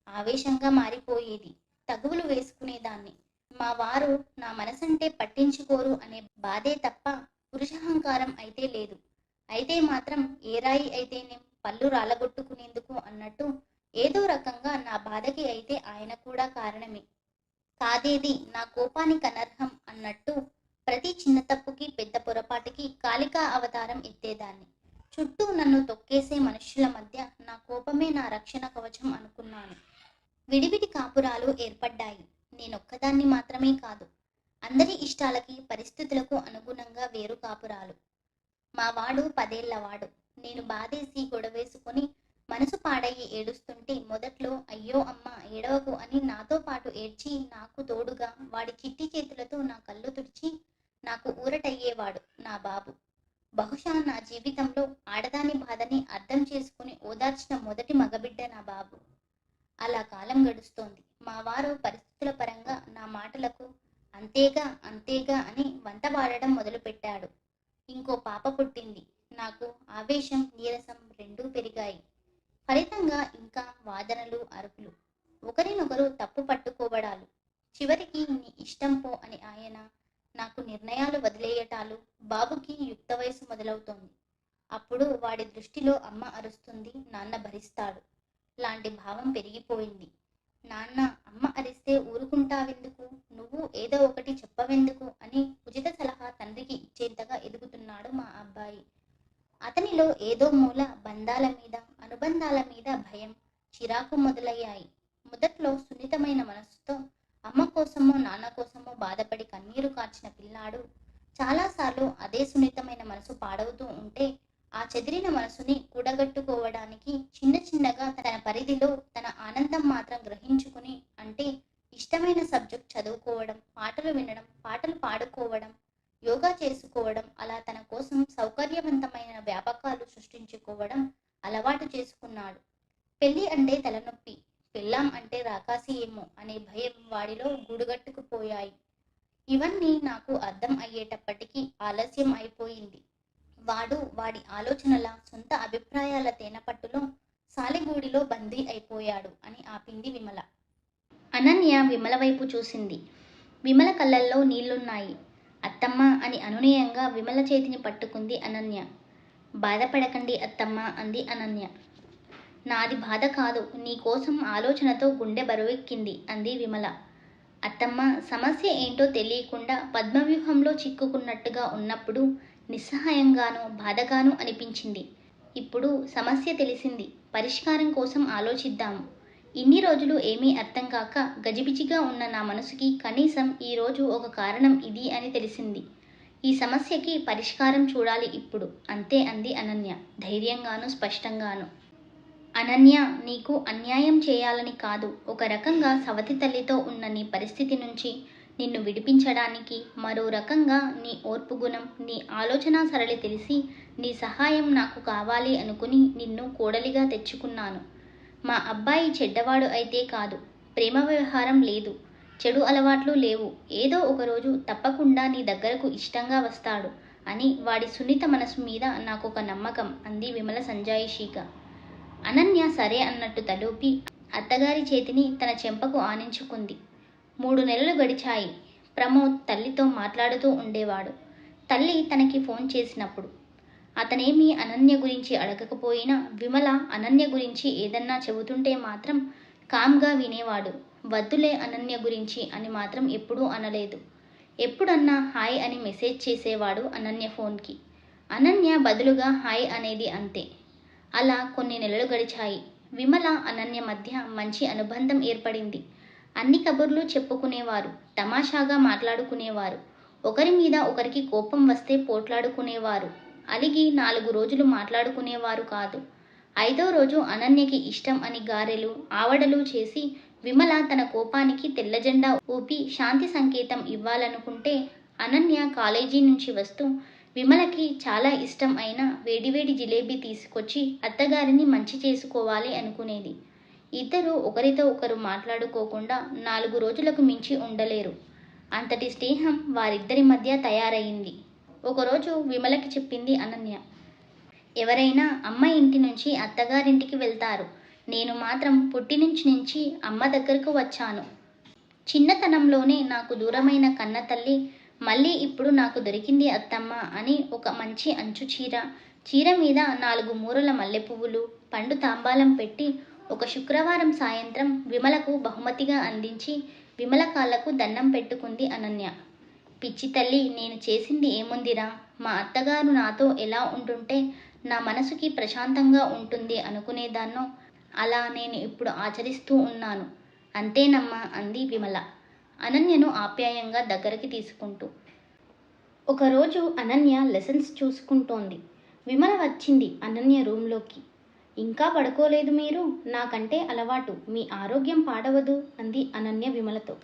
A: ఆవేశంగా మారిపోయేది. తగువులు వేసుకునేదాన్ని. మా వారు నా మనసంటే పట్టించుకోరు అనే బాధే తప్ప పురుషాహంకారం అయితే లేదు. అయితే మాత్రం ఏ రాయి అయితేనేం పళ్ళు రాలగొట్టుకునేందుకు అన్నట్టు ఏదో రకంగా నా బాధకి అయితే ఆయన కూడా కారణమే. కాదేది నా కోపానికి అనర్హం అన్నట్టు ప్రతి చిన్న తప్పుకి పెద్ద పొరపాటికి కాళికా అవతారం ఎత్తేదాన్ని. చుట్టూ నన్ను తొక్కేసే మనుషుల మధ్య నా కోపమే నా రక్షణ కవచం అనుకున్నాను. విడివిడి కాపురాలు ఏర్పడ్డాయి. నేనొక్కదాన్ని మాత్రమే కాదు. అందరి ఇష్టాలకి పరిస్థితులకు అనుగుణంగా వేరు కాపురాలు. మా వాడు 10 ఏళ్లవాడు. నేను బాధేసి గొడవేసుకొని మనసు పాడయ్యి ఏడుస్తుంటే మొదట్లో అయ్యో అమ్మ ఏడవకు అని నాతో పాటు ఏడ్చి నాకు తోడుగా వాడి చిట్టి చేతులతో నా కళ్ళు తుడిచి నాకు ఊరటయ్యేవాడు నా బాబు. బహుశా నా జీవితంలో ఆడదాని బాధని అర్థం చేసుకుని ఓదార్చిన మొదటి మగబిడ్డ నా బాబు. అలా కాలం గడుస్తోంది. మా వారు పరిస్థితుల పరంగా నా మాటలకు అంతేగా అంతేగా అని వంత వాడడం మొదలుపెట్టాడు. ఇంకో పాప పుట్టింది. నాకు ఆవేశం, నీరసం రెండూ పెరిగాయి. ఫలితంగా ఇంకా వాదనలు, అరుపులు, ఒకరినొకరు తప్పు పట్టుకోవడాలు. చివరికి నీ ఇష్టం పో అని ఆయన, నాకు నిర్ణయాలు వదిలేయటాలు. బాబుకి యుక్త వయసు మొదలవుతోంది. అప్పుడు వాడి దృష్టిలో అమ్మ అరుస్తుంది, నాన్న భరిస్తాడు లాంటి భావం పెరిగిపోయింది. నాన్న, అమ్మ అరిస్తే ఊరుకుంటావెందుకు, నువ్వు ఏదో ఒకటి చెప్పవెందుకు అని ఉచిత సలహా తండ్రికి ఇచ్చేంతగా ఎదుగుతున్నాడు మా అబ్బాయి. అతనిలో ఏదో మూల బంధాల మీద, అనుబంధాల మీద భయం, చిరాకు మొదలయ్యాయి. మొదట్లో సున్నితమైన మనస్సుతో అమ్మ కోసమో నాన్న కోసమో బాధపడి కన్నీరు కార్చిన పిల్లాడు చాలాసార్లు అదే సున్నితమైన మనసు పాడవుతూ ఉంటే ఆ చెదిరిన మనసుని కూడగట్టుకోవడానికి చిన్న చిన్నగా తన పరిధిలో తన ఆనందం మాత్రం గ్రహించుకుని, అంటే ఇష్టమైన సబ్జెక్ట్ చదువుకోవడం, పాటలు వినడం, పాటలు పాడుకోవడం, యోగా చేసుకోవడం, అలా తన కోసం సౌకర్యవంతమైన వ్యాపకాలు సృష్టించుకోవడం అలవాటు చేసుకున్నాడు. పెళ్లి అంటే తలనొప్పి, పెళ్ళాం అంటే రాకాసి ఏమో అనే భయం వాడిలో గూడుగట్టుకుపోయాయి. ఇవన్నీ నాకు అర్థం అయ్యేటప్పటికీ ఆలస్యం అయిపోయింది. వాడు వాడి ఆలోచనల, సొంత అభిప్రాయాల తేనపట్టులో సాలెగూడిలో బందీ అయిపోయాడు అని ఆపింది విమల. అనన్య విమల వైపు చూసింది. విమల కళ్ళల్లో నీళ్లున్నాయి. అత్తమ్మ అని అనునయంగా విమల చేతిని పట్టుకుంది అనన్య. బాధపడకండి అత్తమ్మ అంది అనన్య. నాది బాధ కాదు, నీకోసం ఆలోచనతో గుండె బరువెక్కింది అంది విమల. అత్తమ్మ, సమస్య ఏంటో తెలియకుండా పద్మవ్యూహంలో చిక్కుకున్నట్టుగా ఉన్నప్పుడు నిస్సహాయంగానూ బాధగానూ అనిపించింది. ఇప్పుడు సమస్య తెలిసింది, పరిష్కారం కోసం ఆలోచిద్దాము. ఇన్ని రోజులు ఏమీ అర్థం కాక గజిబిజిగా ఉన్న నా మనసుకి కనీసం ఈరోజు ఒక కారణం ఇది అని తెలిసింది. ఈ సమస్యకి పరిష్కారం చూడాలి ఇప్పుడు, అంతే అంది అనన్య ధైర్యంగానూ స్పష్టంగానూ. అనన్య, నీకు అన్యాయం చేయాలని కాదు, ఒక రకంగా సవతి తల్లితో ఉన్న నీ పరిస్థితి నుంచి నిన్ను విడిపించడానికి, మరో రకంగా నీ ఓర్పు గుణం, నీ ఆలోచన సరళి తెలిసి నీ సహాయం నాకు కావాలి అనుకుని నిన్ను కోడలిగా తెచ్చుకున్నాను. మా అబ్బాయి చెడ్డవాడు అయితే కాదు, ప్రేమ వ్యవహారం లేదు, చెడు అలవాట్లు లేవు. ఏదో ఒకరోజు తప్పకుండా నీ దగ్గరకు ఇష్టంగా వస్తాడు అని వాడి సున్నిత మనసు మీద నాకొక నమ్మకం అంది విమల సంజాయిషీగా. అనన్య సరే అన్నట్టు తలూపి అత్తగారి చేతిని తన చెంపకు ఆనించుకుంది. 3 నెలలు గడిచాయి. ప్రమోద్ తల్లితో మాట్లాడుతూ ఉండేవాడు. తల్లి తనకి ఫోన్ చేసినప్పుడు అతనేమీ అనన్య గురించి అడగకపోయినా విమల అనన్య గురించి ఏదన్నా చెబుతుంటే మాత్రం కామ్గా వినేవాడు. వద్దులే అనన్య గురించి అని మాత్రం ఎప్పుడూ అనలేదు. ఎప్పుడన్నా హాయ్ అని మెసేజ్ చేసేవాడు అనన్య ఫోన్కి. అనన్య బదులుగా హాయ్ అనేది అంతే. అలా కొన్ని నెలలు గడిచాయి. విమల అనన్య మధ్య మంచి అనుబంధం ఏర్పడింది. అన్ని కబుర్లు చెప్పుకునేవారు, తమాషాగా మాట్లాడుకునేవారు. ఒకరి మీద ఒకరికి కోపం వస్తే పోట్లాడుకునేవారు. అలిగి 4 రోజులు మాట్లాడుకునేవారు కాదు. 5వ రోజు అనన్యకి ఇష్టం అని గారెలు, ఆవడలు చేసి విమల తన కోపానికి తెల్లజెండా ఊపి శాంతి సంకేతం ఇవ్వాలనుకుంటే అనన్య కాలేజీ నుంచి వస్తూ విమలకి చాలా ఇష్టం అయిన వేడివేడి జిలేబీ తీసుకొచ్చి అత్తగారిని మంచి చేసుకోవాలి అనుకునేది. ఇద్దరూ ఒకరితో ఒకరు మాట్లాడుకోకుండా 4 రోజులకు మించి ఉండలేరు. అంతటి స్నేహం వారిద్దరి మధ్య తయారయింది. ఒకరోజు విమలకి చెప్పింది అనన్య. ఎవరైనా అమ్మ ఇంటి నుంచి అత్తగారింటికి వెళ్తారు. నేను మాత్రం పుట్టినుంచి నుంచి అమ్మ దగ్గరకు వచ్చాను. చిన్నతనంలోనే నాకు దూరమైన కన్న తల్లి మళ్ళీ ఇప్పుడు నాకు దొరికింది అత్తమ్మ అని ఒక మంచి అంచు చీర, చీర మీద 4 మూరల మల్లెపువ్వులు, పండు తాంబాలం పెట్టి ఒక శుక్రవారం సాయంత్రం విమలకు బహుమతిగా అందించి విమల కాళ్లకు దండం పెట్టుకుంది అనన్య. పిచ్చి తల్లి, నేను చేసింది ఏముందిరా, మా అత్తగారు నాతో ఎలా ఉంటుంటే నా మనసుకి ప్రశాంతంగా ఉంటుంది అనుకునేదాన్నో అలా నేను ఇప్పుడు ఆచరిస్తూ ఉన్నాను. అంతేనమ్మా అంది విమల అనన్యను ఆప్యాయంగా దగ్గరికి తీసుకుంటూ. ఒకరోజు అనన్య లెసన్స్ చూసుకుంటోంది. విమల వచ్చింది అనన్య రూంలోకి. ఇంకా పడుకోలేదు మీరు? నాకంటే అలవాటు, మీ ఆరోగ్యం పాడవదు అంది అనన్య విమలతో.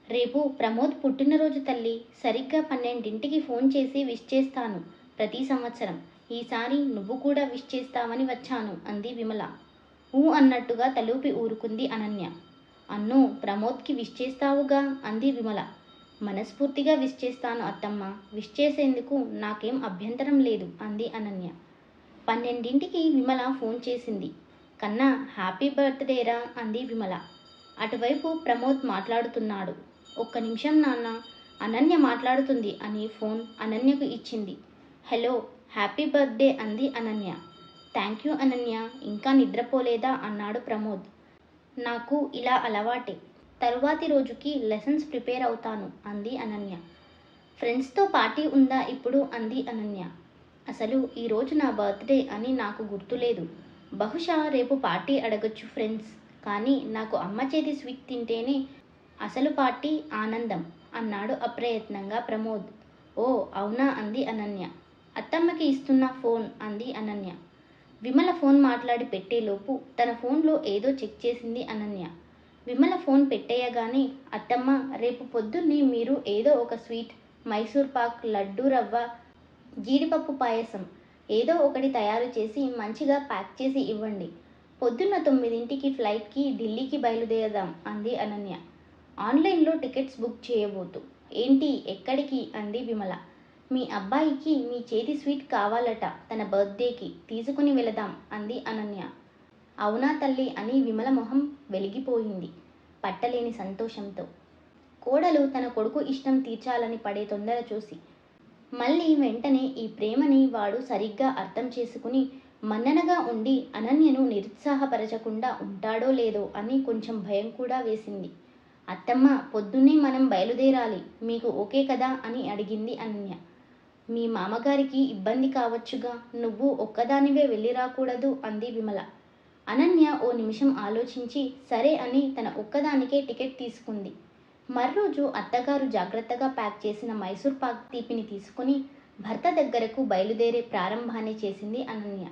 A: రేపు ప్రమోద్ పుట్టినరోజు తల్లి, సరిగ్గా 12ంటికి ఫోన్ చేసి విష్ చేస్తాను ప్రతి సంవత్సరం. ఈసారి నువ్వు కూడా విష్ చేస్తావని వచ్చాను అంది విమల. ఊ అన్నట్టుగా తలూపి ఊరుకుంది అనన్య. అన్ను, ప్రమోద్కి విష్ చేస్తావుగా అంది విమల. మనస్ఫూర్తిగా విష్ చేస్తాను అత్తమ్మ, విష్ చేసేందుకు నాకేం అభ్యంతరం లేదు అంది అనన్య. 12ంటికి విమల ఫోన్ చేసింది. కన్నా, హ్యాపీ బర్త్డేరా అంది విమల. అటువైపు ప్రమోద్ మాట్లాడుతున్నాడు. ఒక్క నిమిషం నాన్న, అనన్య మాట్లాడుతుంది అని ఫోన్ అనన్యకు ఇచ్చింది. హలో, హ్యాపీ బర్త్డే అంది అనన్య. థ్యాంక్ యూ అనన్య, ఇంకా నిద్రపోలేదా అన్నాడు ప్రమోద్. నాకు ఇలా అలవాటే, తరువాతి రోజుకి లెసన్స్ ప్రిపేర్ అవుతాను అంది అనన్య. ఫ్రెండ్స్తో పార్టీ ఉందా ఇప్పుడు అంది అనన్య. అసలు ఈరోజు నా బర్త్డే అని నాకు గుర్తులేదు. బహుశా రేపు పార్టీ అడగొచ్చు ఫ్రెండ్స్, కానీ నాకు అమ్మ చేతి స్వీట్ తింటేనే అసలు పార్టీ ఆనందం అన్నాడు అప్రయత్నంగా ప్రమోద్. ఓ అవునా అంది అనన్య. అత్తమ్మకి ఇస్తున్న ఫోన్ అంది అనన్య. విమల ఫోన్ మాట్లాడి పెట్టేలోపు తన ఫోన్లో ఏదో చెక్ చేసింది అనన్య. విమల ఫోన్ పెట్టేయగానే, అత్తమ్మ, రేపు పొద్దున్నే మీరు ఏదో ఒక స్వీట్, మైసూర్ పాక్, లడ్డూ రవ్వ, జీడిపప్పు పాయసం ఏదో ఒకటి తయారు చేసి మంచిగా ప్యాక్ చేసి ఇవ్వండి. పొద్దున్న 9ంటికి ఫ్లైట్కి ఢిల్లీకి బయలుదేరదాం అంది అనన్య. ఆన్లైన్లో టికెట్స్ బుక్ చేయబోతు. ఏంటి, ఎక్కడికి అంది విమల. మీ అబ్బాయికి మీ చేతి స్వీట్ కావాలట, తన బర్త్డేకి తీసుకుని వెళదాం అంది అనన్య. అవునా తల్లి అని విమల మొహం వెలిగిపోయింది పట్టలేని సంతోషంతో. కోడలు తన కొడుకు ఇష్టం తీర్చాలని పడే తొందర చూసి. మళ్ళీ వెంటనే ఈ ప్రేమని వాడు సరిగ్గా అర్థం చేసుకుని మన్ననగా ఉండి అనన్యను నిరుత్సాహపరచకుండా ఉంటాడో లేదో అని కొంచెం భయం కూడా వేసింది. అత్తమ్మ, పొద్దున్నే మనం బయలుదేరాలి, మీకు ఓకే కదా అని అడిగింది అనన్య. మీ మామగారికి ఇబ్బంది కావచ్చుగా, నువ్వు ఒక్కదానివే వెళ్ళి రాకూడదు అంది విమల. అనన్య ఓ నిమిషం ఆలోచించి సరే అని తన ఒక్కదానికే టికెట్ తీసుకుంది. మర్రోజు అత్తగారు జాగ్రత్తగా ప్యాక్ చేసిన మైసూర్ పాక్ తీపిని తీసుకుని భర్త దగ్గరకు బయలుదేరే ప్రారంభాన్ని చేసింది అనన్య.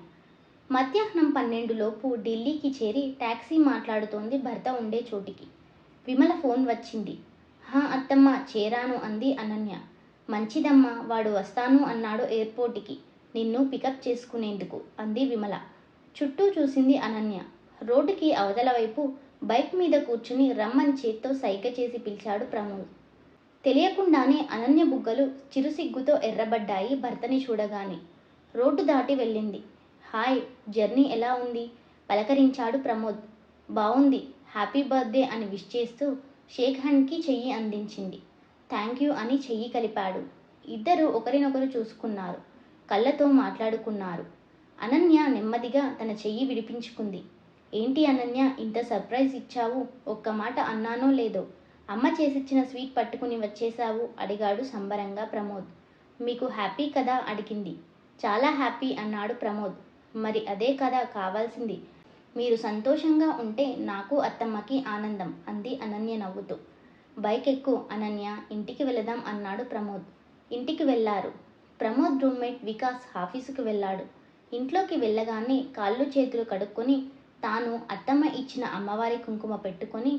A: మధ్యాహ్నం 12లోపు ఢిల్లీకి చేరి టాక్సీ మాట్లాడుతోంది భర్త ఉండే చోటికి. విమల ఫోన్ వచ్చింది. హా అత్తమ్మ, చేరాను అంది అనన్య. మంచిదమ్మా, వాడు వస్తాను అన్నాడు ఎయిర్పోర్ట్కి నిన్ను పికప్ చేసుకునేందుకు అంది విమల. చుట్టూ చూసింది అనన్య. రోడ్డుకి అవతల వైపు బైక్ మీద కూర్చుని రమ్మని చేత్తో సైగ చేసి పిలిచాడు ప్రమోద్. తెలియకుండానే అనన్య బుగ్గలు చిరుసిగ్గుతో ఎర్రబడ్డాయి భర్తని చూడగానే. రోడ్డు దాటి వెళ్ళింది. హాయ్, జర్నీ ఎలా ఉంది? పలకరించాడు ప్రమోద్. బావుంది, హ్యాపీ బర్త్డే అని విష్ చేస్తూ షేక్ హ్యాండ్కి చెయ్యి అందించింది. థ్యాంక్ యూ అని చెయ్యి కలిపాడు. ఇద్దరు ఒకరినొకరు చూసుకున్నారు. కళ్ళతో మాట్లాడుకున్నారు. అనన్య నెమ్మదిగా తన చెయ్యి విడిపించుకుంది. ఏంటి అనన్య, ఇంత సర్ప్రైజ్ ఇచ్చావు? ఒక్క మాట అన్నానో లేదో అమ్మ చేసిచ్చిన స్వీట్ పట్టుకుని వచ్చేశావు అడిగాడు సంబరంగా ప్రమోద్. మీకు హ్యాపీ కదా అడిగింది. చాలా హ్యాపీ అన్నాడు ప్రమోద్. మరి అదే కదా కావాల్సింది. మీరు సంతోషంగా ఉంటే నాకు అత్తమ్మకి ఆనందం అంది అనన్య నవ్వుతూ. బైక్ ఎక్కు అనన్య, ఇంటికి వెళదాం అన్నాడు ప్రమోద్. ఇంటికి వెళ్ళారు. ప్రమోద్ రూమ్మేట్ వికాస్ ఆఫీసుకు వెళ్ళాడు. ఇంట్లోకి వెళ్ళగానే కాళ్ళు చేతులు కడుక్కొని తాను అత్తమ్మ ఇచ్చిన అమ్మవారి కుంకుమ పెట్టుకొని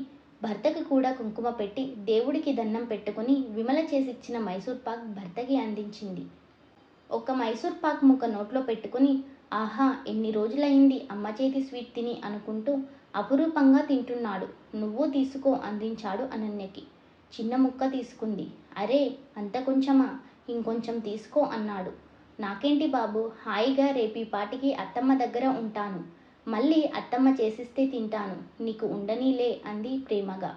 A: భర్తకి కూడా కుంకుమ పెట్టి దేవుడికి దండం పెట్టుకుని విమల చేసిచ్చిన మైసూర్ పాక్ భర్తకి అందించింది. ఒక మైసూర్ పాక్ ముక్క నోట్లో పెట్టుకుని ఆహా, ఎన్ని రోజులైంది అమ్మ చేతి స్వీట్ తిని అనుకుంటూ అపురూపంగా తింటున్నాడు. నువ్వు తీసుకో అందించాడు అనన్యకి. చిన్న ముక్క తీసుకుంది. అరే, అంత కొంచెమా? ఇంకొంచెం తీసుకో అన్నాడు. నాకేంటి బాబు, హాయిగా రేపీ పాటికి అత్తమ్మ దగ్గర ఉంటాను. మళ్ళీ అత్తమ్మ చేసిస్తే తింటాను, నీకు ఉండనీలే అంది ప్రేమగా.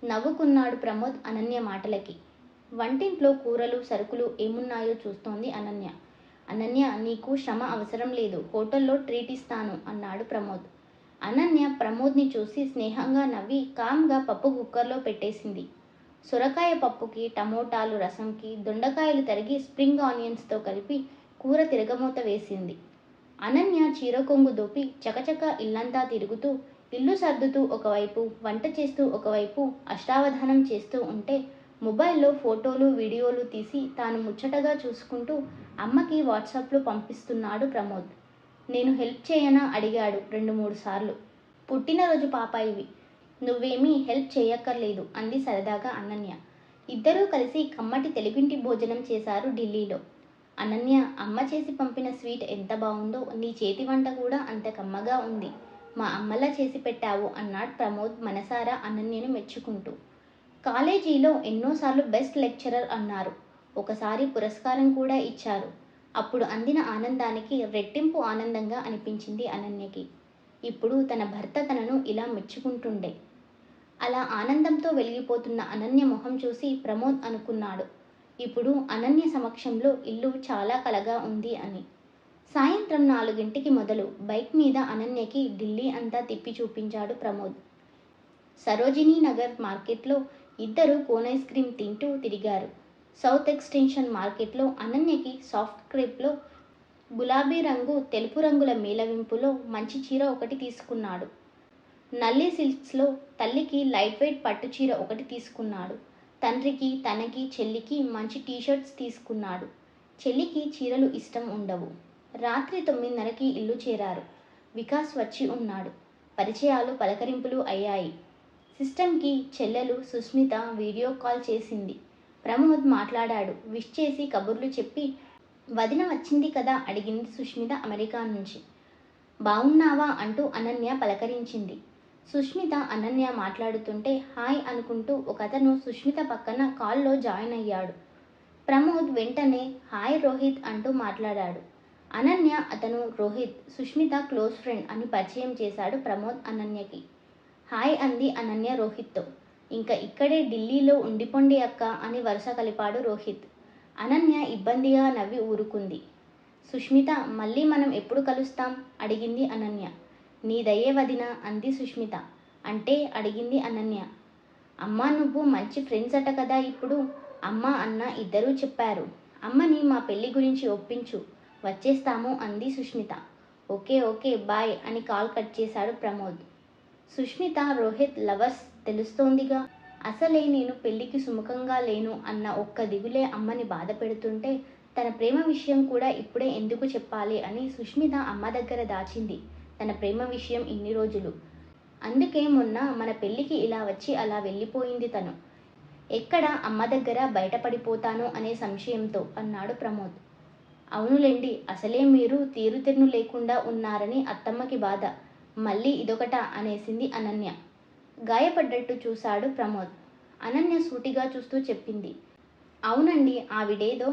A: నవ్వుకున్నాడు ప్రమోద్ అనన్య మాటలకి. వంటింట్లో కూరలు సరుకులు ఏమున్నాయో చూస్తోంది అనన్య. అనన్య, నీకు శ్రమ అవసరం లేదు, హోటల్లో ట్రీట్ ఇస్తాను అన్నాడు ప్రమోద్. అనన్య ప్రమోద్ని చూసి స్నేహంగా నవ్వి కామ్గా పప్పు కుక్కర్లో పెట్టేసింది. సొరకాయ పప్పుకి, టమోటాలు రసంకి, దొండకాయలు తరిగి స్ప్రింగ్ ఆనియన్స్తో కలిపి కూర తిరగమూత వేసింది. అనన్య చీర కొంగు దోపి చకచక ఇల్లంతా తిరుగుతూ, ఇల్లు సర్దుతూ ఒకవైపు, వంట చేస్తూ ఒకవైపు అష్టావధానం చేస్తూ ఉంటే మొబైల్లో ఫోటోలు వీడియోలు తీసి తాను ముచ్చటగా చూసుకుంటూ అమ్మకి వాట్సాప్లో పంపిస్తున్నాడు ప్రమోద్. నేను హెల్ప్ చేయనా అడిగాడు 2-3 సార్లు. పుట్టినరోజు పాప ఇవి, నువ్వేమీ హెల్ప్ చేయక్కర్లేదు అంది సరదాగా అనన్య. ఇద్దరూ కలిసి కమ్మటి తెలుగింటి భోజనం చేశారు ఢిల్లీలో. అనన్య, అమ్మ చేసి పంపిన స్వీట్ ఎంత బాగుందో, నీ చేతి వంట కూడా అంత కమ్మగా ఉంది. మా అమ్మలా చేసి పెట్టావు అన్నాడు ప్రమోద్ మనసారా అనన్యను మెచ్చుకుంటూ. కాలేజీలో ఎన్నోసార్లు బెస్ట్ లెక్చరర్ అన్నారు. ఒకసారి పురస్కారం కూడా ఇచ్చారు. అప్పుడు అందిన ఆనందానికి రెట్టింపు ఆనందంగా అనిపించింది అనన్యకి. ఇప్పుడు తన భర్త తనను ఇలా మెచ్చుకుంటుండే. అలా ఆనందంతో వెలిగిపోతున్న అనన్య మొహం చూసి ప్రమోద్ అనుకున్నాడు, ఇప్పుడు అనన్య సమక్షంలో ఇల్లు చాలా కలగా ఉంది అని. సాయంత్రం 4 మొదలు బైక్ మీద అనన్యకి ఢిల్లీ అంతా తిప్పి చూపించాడు ప్రమోద్. సరోజినీ నగర్ మార్కెట్లో ఇద్దరు కోన్ ఐస్ క్రీమ్ తింటూ తిరిగారు. సౌత్ ఎక్స్టెన్షన్ మార్కెట్లో అనన్యకి సాఫ్ట్ క్రేప్లో గులాబీ రంగు తెలుపు రంగుల మేళవింపులో మంచి చీర ఒకటి తీసుకున్నాడు. నల్లి సిల్క్స్లో తల్లికి లైట్ వెయిట్ పట్టు చీర ఒకటి తీసుకున్నాడు. తండ్రికి, తనకి, చెల్లికి మంచి టీషర్ట్స్ తీసుకున్నాడు. చెల్లికి చీరలు ఇష్టం ఉండవు. రాత్రి 9:30కి ఇల్లు చేరారు. వికాస్ వచ్చి ఉన్నాడు. పరిచయాలు, పలకరింపులు అయ్యాయి. సిస్టమ్కి చెల్లెలు సుస్మిత వీడియో కాల్ చేసింది. ప్రమోద్ మాట్లాడాడు. విష్ చేసి కబుర్లు చెప్పి వదిన వచ్చింది కదా అడిగింది సుస్మిత అమెరికా నుంచి. బాగున్నావా అంటూ అనన్య పలకరించింది. సుష్మిత అనన్య మాట్లాడుతుంటే హాయ్ అనుకుంటూ ఒకతను సుష్మిత పక్కన కాల్లో జాయిన్ అయ్యాడు. ప్రమోద్ వెంటనే హాయ్ రోహిత్ అంటూ మాట్లాడాడు. అనన్య అతను రోహిత్, సుష్మిత క్లోజ్ ఫ్రెండ్ అని పరిచయం చేశాడు ప్రమోద్ అనన్యకి. హాయ్ అంది అనన్య రోహిత్తో. ఇంకా ఇక్కడే ఢిల్లీలో ఉండిపోండి అక్క అని వరుస కలిపాడు రోహిత్. అనన్య ఇబ్బందిగా నవ్వి ఊరుకుంది. సుష్మిత, మళ్ళీ మనం ఎప్పుడు కలుస్తాం అడిగింది అనన్య. నీదయ్యే వదిన అంది సుష్మిత. అంటే అడిగింది అనన్య. అమ్మా, నువ్వు మంచి ఫ్రెండ్స్ అట కదా ఇప్పుడు, అమ్మ అన్న ఇద్దరూ చెప్పారు. అమ్మని మా పెళ్లి గురించి ఒప్పించు, వచ్చేస్తాము అంది సుష్మిత. ఓకే ఓకే బాయ్ అని కాల్ కట్ చేశాడు ప్రమోద్. సుష్మిత రోహిత్ లవర్స్ తెలుస్తోందిగా. అసలే నేను పెళ్లికి సుముఖంగా లేను అన్న ఒక్క దిగులే అమ్మని బాధ పెడుతుంటే తన ప్రేమ విషయం కూడా ఇప్పుడే ఎందుకు చెప్పాలి అని సుష్మిత అమ్మ దగ్గర దాచింది తన ప్రేమ విషయం ఇన్ని రోజులు. అందుకే మొన్న మన పెళ్ళికి ఇలా వచ్చి అలా వెళ్ళిపోయింది తను. ఎక్కడ అమ్మ దగ్గర బయటపడిపోతానో అనే సంశయంతో అన్నాడు ప్రమోద్. అవునులేండి, అసలే మీరు తీరుతెన్ను లేకుండా ఉన్నారని అత్తమ్మకి బాధ, మళ్ళీ ఇదొకట అనేసింది అనన్య.
B: గాయపడ్డట్టు చూశాడు ప్రమోద్. అనన్య సూటిగా చూస్తూ చెప్పింది. అవునండి, ఆవిడేదో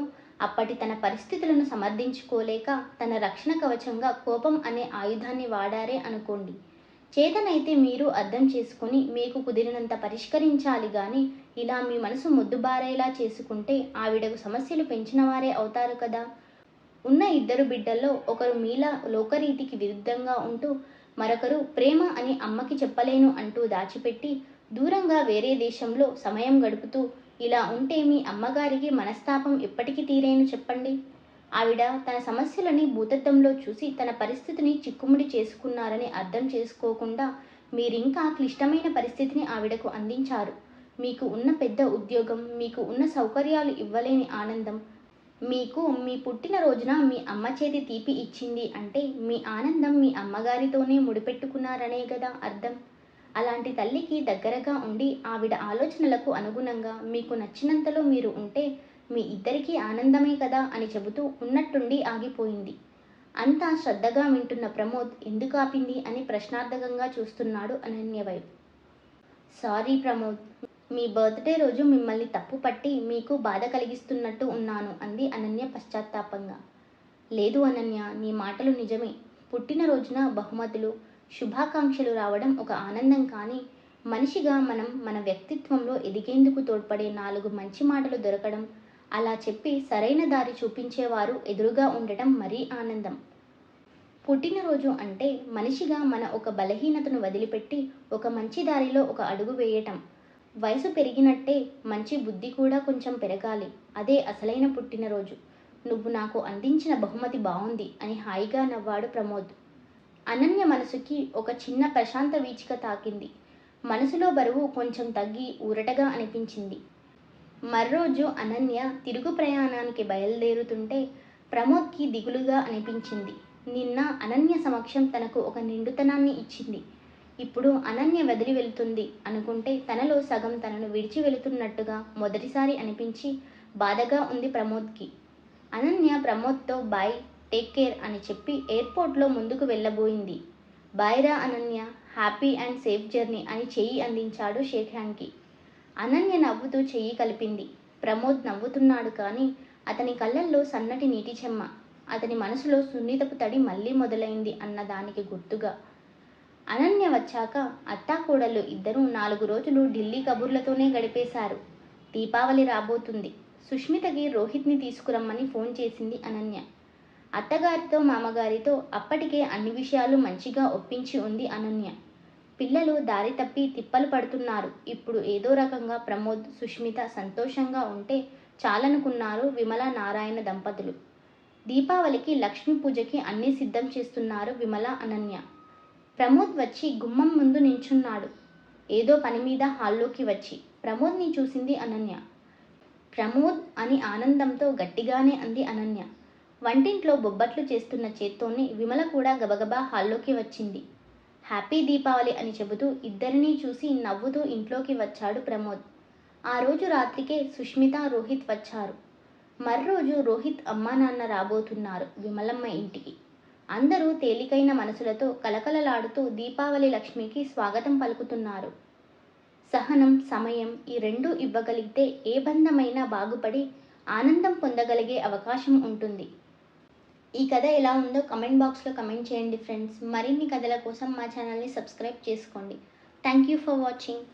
B: అప్పటి తన పరిస్థితులను సమర్థించుకోలేక తన రక్షణ కవచంగా కోపం అనే ఆయుధాన్ని వాడారే అనుకోండి. చేతనైతే మీరు అర్థం చేసుకుని మీకు కుదిరినంత పరిష్కరించాలి గాని ఇలా మీ మనసు మొద్దుబారేలా చేసుకుంటే ఆవిడకు సమస్యలు పెంచినవారే అవుతారు కదా. ఉన్న 2 బిడ్డల్లో ఒకరు మీలా లోకరీతికి విరుద్ధంగా ఉంటూ మరొకరు ప్రేమ అని అమ్మకి చెప్పలేను అంటూ దాచిపెట్టి దూరంగా వేరే దేశంలో సమయం గడుపుతూ ఇలా ఉంటే మీ అమ్మగారికి మనస్తాపం ఎప్పటికి తీరేను చెప్పండి. ఆవిడ తన సమస్యలని భూతద్దంలో చూసి తన పరిస్థితిని చిక్కుముడి చేసుకున్నారని అర్థం చేసుకోకుండా మీరింకా క్లిష్టమైన పరిస్థితిని ఆవిడకు అందించారు. మీకు ఉన్న పెద్ద ఉద్యోగం, మీకు ఉన్న సౌకర్యాలు ఇవ్వలేని ఆనందం, మీకు మీ పుట్టినరోజున మీ అమ్మ చేతి తీపి ఇచ్చింది అంటే మీ ఆనందం మీ అమ్మగారితోనే ముడిపెట్టుకున్నారనే కదా అర్థం. అలాంటి తల్లికి దగ్గరగా ఉండి ఆవిడ ఆలోచనలకు అనుగుణంగా మీకు నచ్చినంతలో మీరు ఉంటే మీ ఇద్దరికీ ఆనందమే కదా అని చెబుతూ ఉన్నట్టుండి ఆగిపోయింది. అంతా శ్రద్ధగా వింటున్న ప్రమోద్ ఎందుకు ఆపింది అని ప్రశ్నార్థకంగా చూస్తున్నాడు అనన్య వైపు. సారీ ప్రమోద్, మీ బర్త్డే రోజు మిమ్మల్ని తప్పు పట్టి మీకు బాధ కలిగిస్తున్నట్టు ఉన్నాను అంది అనన్య పశ్చాత్తాపంగా. లేదు అనన్య, నీ మాటలు నిజమే. పుట్టినరోజున బహుమతులు, శుభాకాంక్షలు రావడం ఒక ఆనందం, కానీ మనిషిగా మనం మన వ్యక్తిత్వంలో ఎదిగేందుకు తోడ్పడే 4 మంచి మాటలు దొరకడం, అలా చెప్పి సరైన దారి చూపించేవారు ఎదురుగా ఉండటం మరీ ఆనందం. పుట్టినరోజు అంటే మనిషిగా మన ఒక బలహీనతను వదిలిపెట్టి ఒక మంచి దారిలో ఒక అడుగు వేయటం. వయసు పెరిగినట్టే మంచి బుద్ధి కూడా కొంచెం పెరగాలి. అదే అసలైన పుట్టినరోజు. నువ్వు నాకు అందించిన బహుమతి బాగుంది అని హాయిగా నవ్వాడు ప్రమోద్. అనన్య మనసుకి ఒక చిన్న ప్రశాంత వీచిక తాకింది. మనసులో బరువు కొంచెం తగ్గి ఊరటగా అనిపించింది. మర్రోజు అనన్య తిరుగు ప్రయాణానికి బయలుదేరుతుంటే ప్రమోద్కి దిగులుగా అనిపించింది. నిన్న అనన్య సమక్షం తనకు ఒక నిండుతనాన్ని ఇచ్చింది. ఇప్పుడు అనన్య వదిలి వెళుతుంది అనుకుంటే తనలో సగం తనను విడిచి వెళుతున్నట్టుగా మొదటిసారి అనిపించి బాధగా ఉంది ప్రమోద్కి. అనన్య ప్రమోద్తో బాయ్, టేక్ కేర్ అని చెప్పి ఎయిర్పోర్ట్లో ముందుకు వెళ్ళబోయింది. బాయ్ రా Ananya, happy and safe journey అని చెయ్యి అందించాడు షేక్ హ్యాండ్కి. అనన్య నవ్వుతూ చెయ్యి కలిపింది. ప్రమోద్ నవ్వుతున్నాడు కానీ అతని కళ్ళల్లో సన్నటి నీటి చెమ్మ. అతని మనసులో సున్నితపు తడి మళ్ళీ మొదలైంది అన్న దానికి గుర్తుగా. అనన్య వచ్చాక అత్తాకోడళ్ళు ఇద్దరూ 4 రోజులు ఢిల్లీ కబుర్లతోనే గడిపేశారు. దీపావళి రాబోతుంది. సుష్మితకి రోహిత్ని తీసుకురమ్మని ఫోన్ చేసింది అనన్య. అత్తగారితో మామగారితో అప్పటికే అన్ని విషయాలు మంచిగా ఒప్పించి ఉంది అనన్య. పిల్లలు దారి తప్పి తిప్పలు పడుతున్నారు. ఇప్పుడు ఏదో రకంగా ప్రమోద్, సుష్మిత సంతోషంగా ఉంటే చాలనుకున్నారు విమల నారాయణ దంపతులు. దీపావళికి లక్ష్మీ పూజకి అన్నీ సిద్ధం చేస్తున్నారు విమల, అనన్య. ప్రమోద్ వచ్చి గుమ్మం ముందు నించున్నాడు. ఏదో పని మీద హాల్లోకి వచ్చి ప్రమోద్ని చూసింది అనన్య. ప్రమోద్ అని ఆనందంతో గట్టిగానే అంది అనన్య. వంటింట్లో బొబ్బట్లు చేస్తున్న చేత్తోనే విమల కూడా గబగబా హాల్లోకి వచ్చింది. హ్యాపీ దీపావళి అని చెబుతూ ఇద్దరినీ చూసి నవ్వుతూ ఇంట్లోకి వచ్చాడు ప్రమోద్. ఆ రోజు రాత్రికే సుష్మిత, రోహిత్ వచ్చారు. మర్రోజు రోహిత్ అమ్మా నాన్న రాబోతున్నారు విమలమ్మ ఇంటికి. అందరూ తేలికైన మనసులతో కలకలలాడుతూ దీపావళి లక్ష్మికి స్వాగతం పలుకుతున్నారు. సహనం, సమయం ఈ 2 ఇవ్వగలిగితే ఏ బంధమైనా బాగుపడి ఆనందం పొందగలిగే అవకాశం ఉంటుంది. ఈ కథ ఎలా ఉందో కమెంట్ బాక్స్లో కమెంట్ చేయండి ఫ్రెండ్స్. మరిన్ని కథల కోసం మా ఛానల్ని సబ్స్క్రైబ్ చేసుకోండి. Thank you for watching.